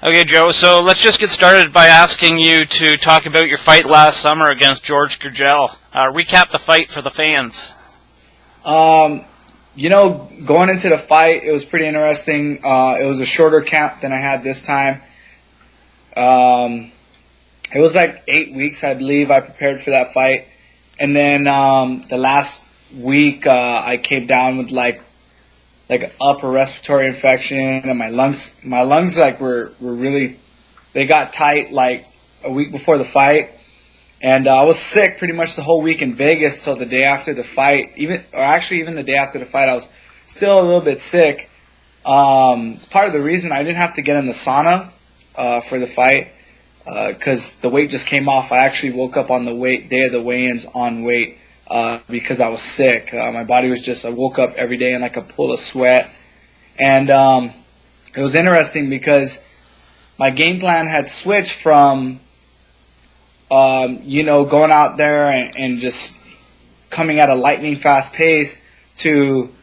Okay, Joe, so let's just get started by asking you to talk about your fight last summer against Gergel. Recap the fight for the fans. Going into the fight, it was pretty interesting. It was a shorter camp than I had this time. It was like 8 weeks, I believe, I prepared for that fight. And then the last week, I came down with like an upper respiratory infection, and my lungs were really, they got tight like a week before the fight. And I was sick pretty much the whole week in Vegas till the day after the fight. Even the day after the fight, I was still a little bit sick. It's part of the reason I didn't have to get in the sauna for the fight because the weight just came off. I actually woke up on the day of the weigh-ins on weight because I was sick. My body was I woke up every day in like a pool of sweat. And it was interesting because my game plan had switched from going out there and just coming at a lightning fast pace to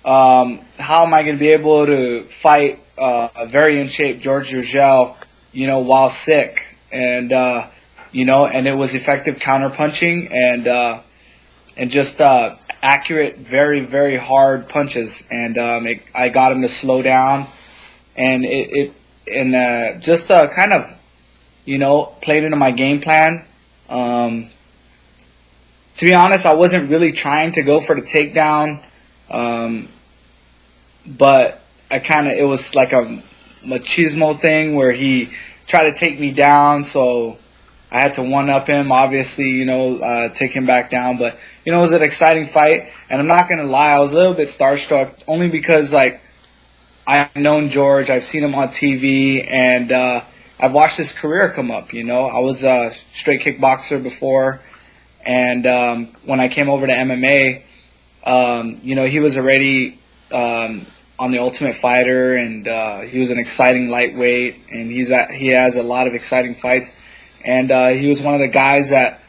how am I going to be able to fight a very in shape Gergel, while sick, and and it was effective counter punching and just accurate, very very hard punches, and I got him to slow down, and just kind of played into my game plan. To be honest, I wasn't really trying to go for the takedown, but it was like a machismo thing where he tried to take me down, so I had to one-up him, obviously, take him back down. But, it was an exciting fight, and I'm not going to lie, I was a little bit starstruck, only because, I've known George, I've seen him on TV, and I've watched his career come up, I was a straight kickboxer before, and when I came over to MMA, he was already on the Ultimate Fighter, and he was an exciting lightweight, and he has a lot of exciting fights, and he was one of the guys that,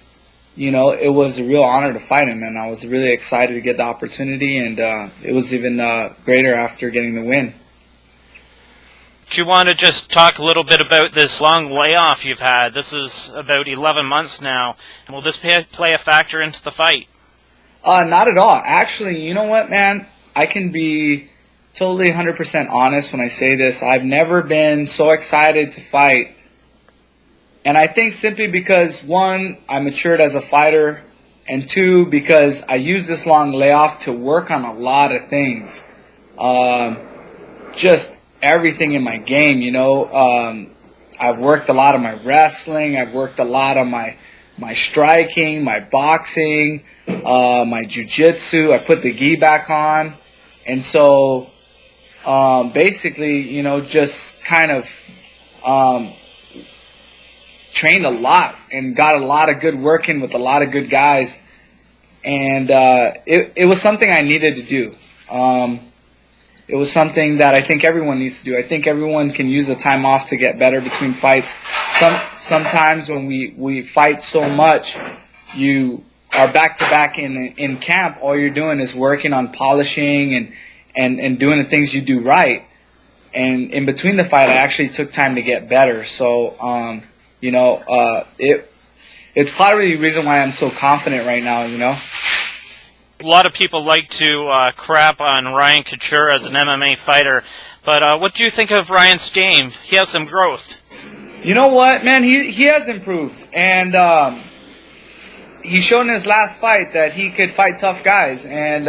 it was a real honor to fight him, and I was really excited to get the opportunity, and it was even greater after getting the win. Do you want to just talk a little bit about this long layoff you've had? This is about 11 months now. Will this play a factor into the fight? Not at all. Actually, you know what, man? I can be totally 100% honest when I say this. I've never been so excited to fight. And I think simply because, one, I matured as a fighter, and two, because I used this long layoff to work on a lot of things. Just everything in my game, I've worked a lot of my wrestling, I've worked a lot of my striking, my boxing, my jiu-jitsu. I put the gi back on, and so basically, just kind of trained a lot and got a lot of good work in with a lot of good guys, and it was something I needed to do. It was something that I think everyone needs to do. I think everyone can use the time off to get better between fights. Sometimes when we fight so much, you are back to back in camp. All you're doing is working on polishing and doing the things you do right. And in between the fight, I actually took time to get better. So, it's probably the reason why I'm so confident right now, A lot of people like to crap on Ryan Couture as an MMA fighter, but what do you think of Ryan's game? He has some growth. You know what, man? He has improved, and he showed in his last fight that he could fight tough guys. And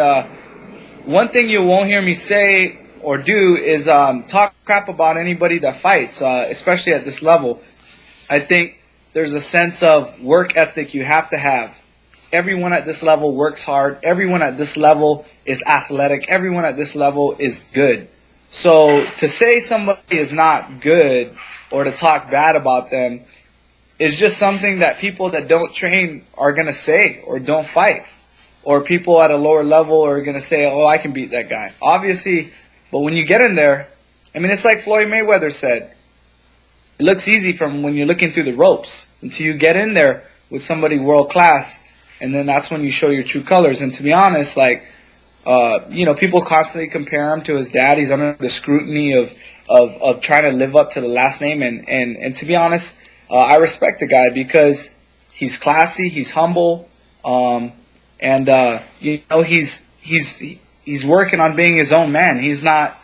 one thing you won't hear me say or do is talk crap about anybody that fights, especially at this level. I think there's a sense of work ethic you have to have. Everyone at this level works hard. Everyone at this level is athletic. Everyone at this level is good. So to say somebody is not good or to talk bad about them is just something that people that don't train are going to say or don't fight. Or people at a lower level are going to say, oh, I can beat that guy. Obviously, but when you get in there, it's like Floyd Mayweather said. It looks easy from when you're looking through the ropes until you get in there with somebody world class. And then that's when you show your true colors. And to be honest, people constantly compare him to his dad. He's under the scrutiny of of trying to live up to the last name. And to be honest, I respect the guy because he's classy, he's humble, and he's working on being his own man. He's not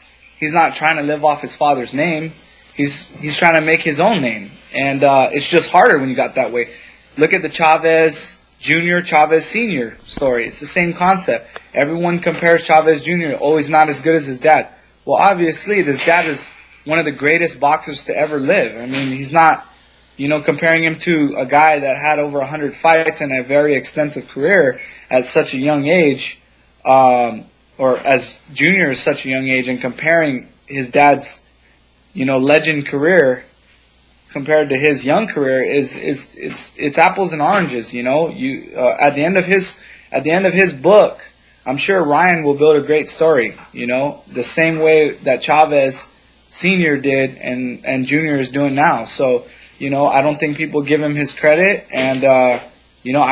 trying to live off his father's name. He's trying to make his own name, and it's just harder when you got that way. Look at the Chavez Jr., Chavez Sr. story. It's the same concept. Everyone compares Chavez Jr. Oh, he's not as good as his dad. Well, obviously, this dad is one of the greatest boxers to ever live. I mean, he's not, comparing him to a guy that had over 100 fights and a very extensive career at such a young age, or as Junior is such a young age, and comparing his dad's, legend career compared to his young career it's apples and oranges. At the end of his book, I'm sure Ryan will build a great story. The same way that Chavez Sr. did and Junior is doing now. So I don't think people give him his credit, and I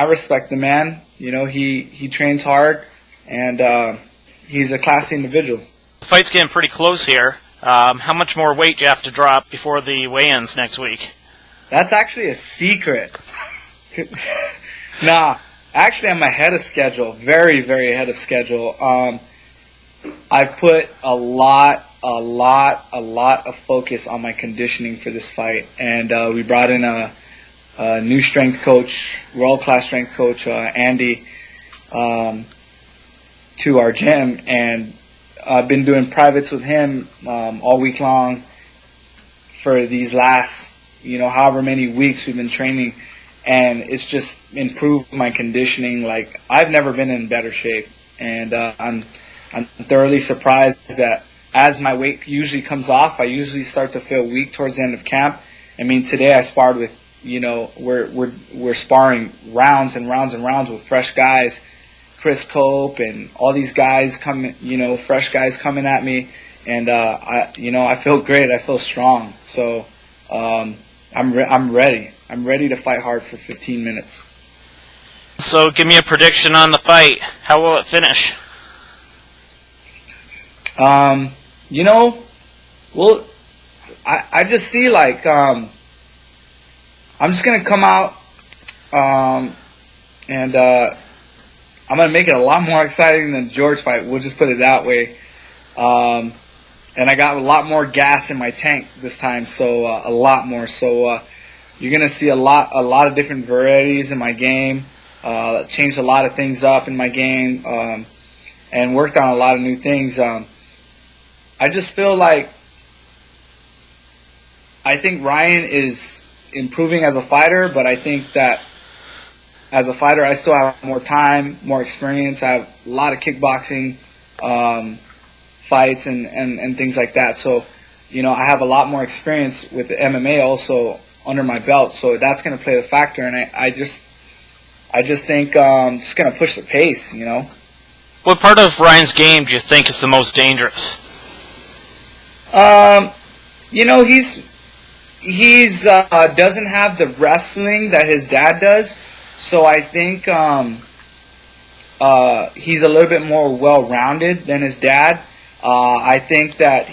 respect the man. He trains hard, and he's a classy individual. The fight's getting pretty close here. How much more weight do you have to drop before the weigh-ins next week? That's actually a secret. Nah, actually I'm ahead of schedule. Very, very ahead of schedule. I've put a lot of focus on my conditioning for this fight. And we brought in a new strength coach, world-class strength coach, Andy, to our gym. And I've been doing privates with him all week long for these last, however many weeks we've been training, and it's just improved my conditioning. Like, I've never been in better shape, and I'm thoroughly surprised that as my weight usually comes off, I usually start to feel weak towards the end of camp. I mean, today I sparred with, we're sparring rounds and rounds and rounds with fresh guys. Chris Cope and all these guys coming, fresh guys coming at me, and I feel great. I feel strong. So I'm ready. I'm ready to fight hard for 15 minutes. So give me a prediction on the fight. How will it finish? Well, I just see I'm just gonna come out and I'm going to make it a lot more exciting than the George fight. We'll just put it that way. And I got a lot more gas in my tank this time, so a lot more. So you're going to see a lot of different varieties in my game. Changed a lot of things up in my game, and worked on a lot of new things. I just feel like I think Ryan is improving as a fighter, but I think that as a fighter, I still have more time, more experience. I have a lot of kickboxing fights and things like that. So, I have a lot more experience with the MMA also under my belt. So that's going to play a factor. And I just think I'm just going to push the pace, What part of Ryan's game do you think is the most dangerous? He's doesn't have the wrestling that his dad does. So I think he's a little bit more well-rounded than his dad. I think that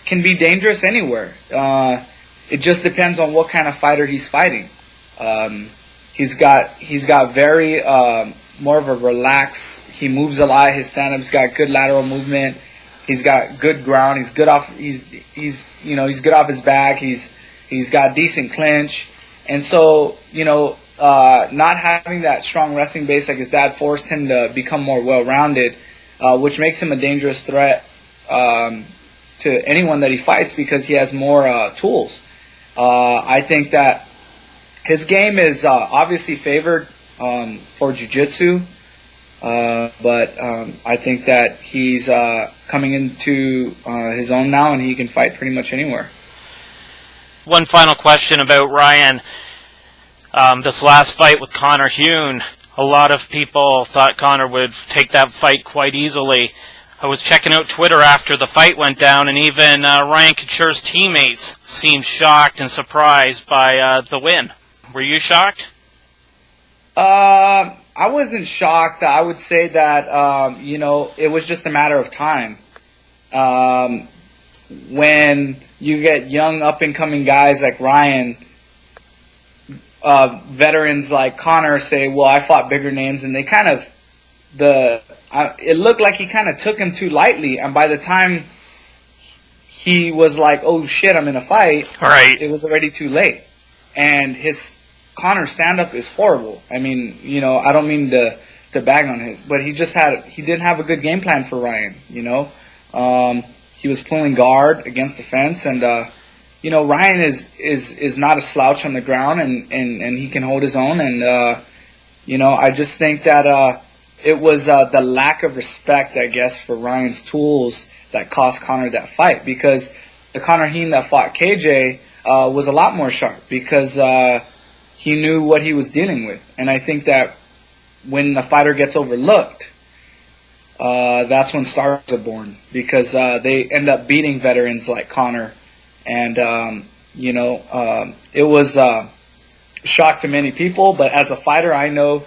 can be dangerous anywhere. It just depends on what kind of fighter he's fighting. He's got very more of a relaxed. He moves a lot. His stand-up's got good lateral movement. He's got good ground. He's good off. He's good off his back. He's got decent clinch, and so not having that strong wrestling base like his dad forced him to become more well-rounded, which makes him a dangerous threat to anyone that he fights because he has more tools. I think that his game is obviously favored for jiu-jitsu, but I think that he's coming into his own now, and he can fight pretty much anywhere. One final question about Ryan. This last fight with Conor Hune, a lot of people thought Conor would take that fight quite easily. I was checking out Twitter after the fight went down, and even Ryan Couture's teammates seemed shocked and surprised by the win. Were you shocked? I wasn't shocked. I would say that, it was just a matter of time. When you get young up-and-coming guys like Ryan, veterans like Connor say, well, I fought bigger names, and they kind of, it looked like he kind of took him too lightly, and by the time he was like, oh shit, I'm in a fight, Right. it was already too late. And Connor stand-up is horrible. I mean, you know, I don't mean to bag on his, but he didn't have a good game plan for Ryan, you know. He was pulling guard against the fence, and you know, Ryan is not a slouch on the ground, and he can hold his own, and you know, I just think that it was the lack of respect, I guess, for Ryan's tools that cost Connor that fight, because the Connor Heen that fought KJ was a lot more sharp, because he knew what he was dealing with. And I think that when the fighter gets overlooked, that's when stars are born, because they end up beating veterans like Connor. And you know, it was a shock to many people, but as a fighter, I know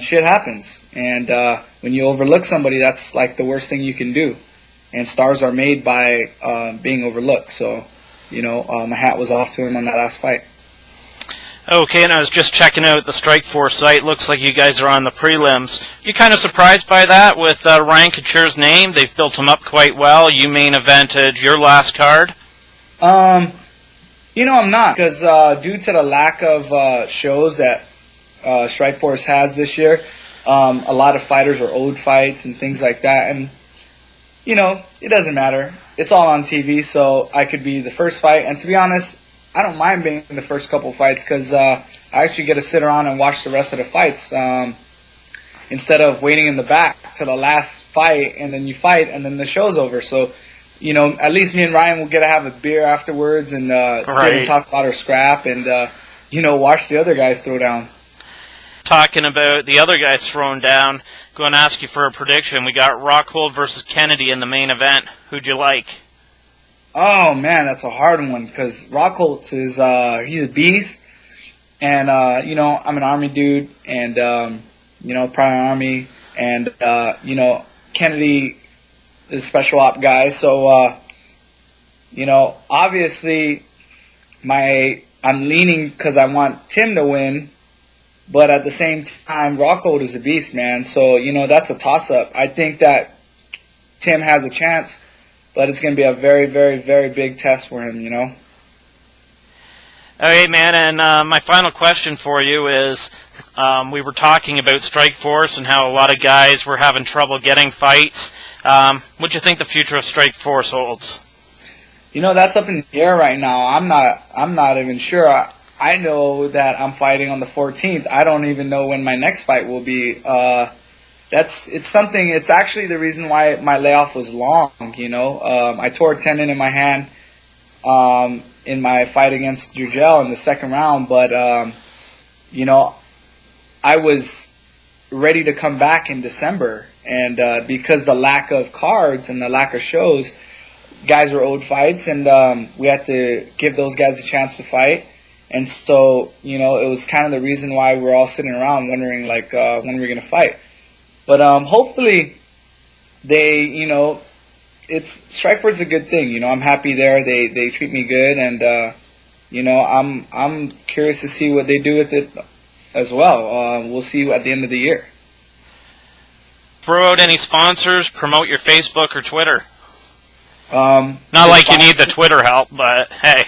shit happens, and when you overlook somebody, that's like the worst thing you can do. And stars are made by being overlooked. So, you know, my hat was off to him on that last fight. Okay, and I was just checking out the Strikeforce site. Looks like you guys are on the prelims. You kind of surprised by that with Ryan Couture's name? They've built him up quite well. You main evented your last card. You know, I'm not, because due to the lack of shows that Strikeforce has this year, a lot of fighters are owed fights and things like that, and you know, it doesn't matter. It's all on TV, so I could be the first fight. And to be honest, I don't mind being in the first couple fights, because I actually get to sit around and watch the rest of the fights instead of waiting in the back to the last fight, and then you fight, and then the show's over. So, you know, at least me and Ryan will get to have a beer afterwards and sit and talk about our scrap and, you know, watch the other guys throw down. Talking about the other guys thrown down, going to ask you for a prediction. We got Rockhold versus Kennedy in the main event. Who'd you like? Oh man, that's a hard one, because Rockholtz is he's a beast, and you know, I'm an Army dude, and you know, prior Army, and you know, Kennedy is a special op guy, so you know, obviously I'm leaning because I want Tim to win. But at the same time, Rockhold is a beast, man. So, you know, that's a toss-up. I think that Tim has a chance, but it's going to be a very, very, very big test for him, you know. All right, man, and my final question for you is, we were talking about Strikeforce and how a lot of guys were having trouble getting fights. What do you think the future of Strikeforce holds? You know, that's up in the air right now. I'm not even sure. I know that I'm fighting on the 14th. I don't even know when my next fight will be. It's actually the reason why my layoff was long, you know. I tore a tendon in my hand in my fight against Gergel in the second round, but you know, I was ready to come back in December, and because the lack of cards and the lack of shows, guys were owed fights, and we had to give those guys a chance to fight. And so, you know, it was kind of the reason why we're all sitting around wondering, like, when we're going to fight. But hopefully they, you know, Strikeforce is a good thing. You know, I'm happy there. They treat me good, and you know, I'm curious to see what they do with it as well. We'll see at the end of the year. Throw out any sponsors, promote your Facebook or Twitter. Not like you need the Twitter help, but hey.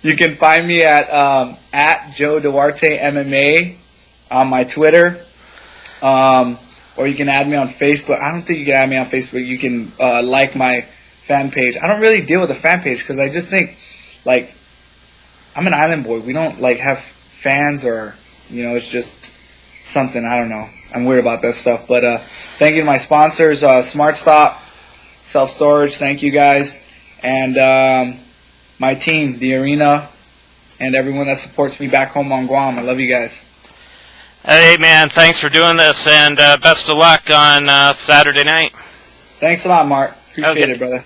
You can find me at Joe Duarte MMA on my Twitter, or you can add me on Facebook. I don't think you can add me on Facebook. You can like my fan page. I don't really deal with the fan page because I just think, like, I'm an island boy. We don't like have fans, or, you know, it's just something. I don't know. I'm weird about that stuff. But thank you to my sponsors, Smart Stop, Self Storage. Thank you guys, and my team, the arena, and everyone that supports me back home on Guam. I love you guys. Hey, man, thanks for doing this, and best of luck on Saturday night. Thanks a lot, Mark. Appreciate it, brother.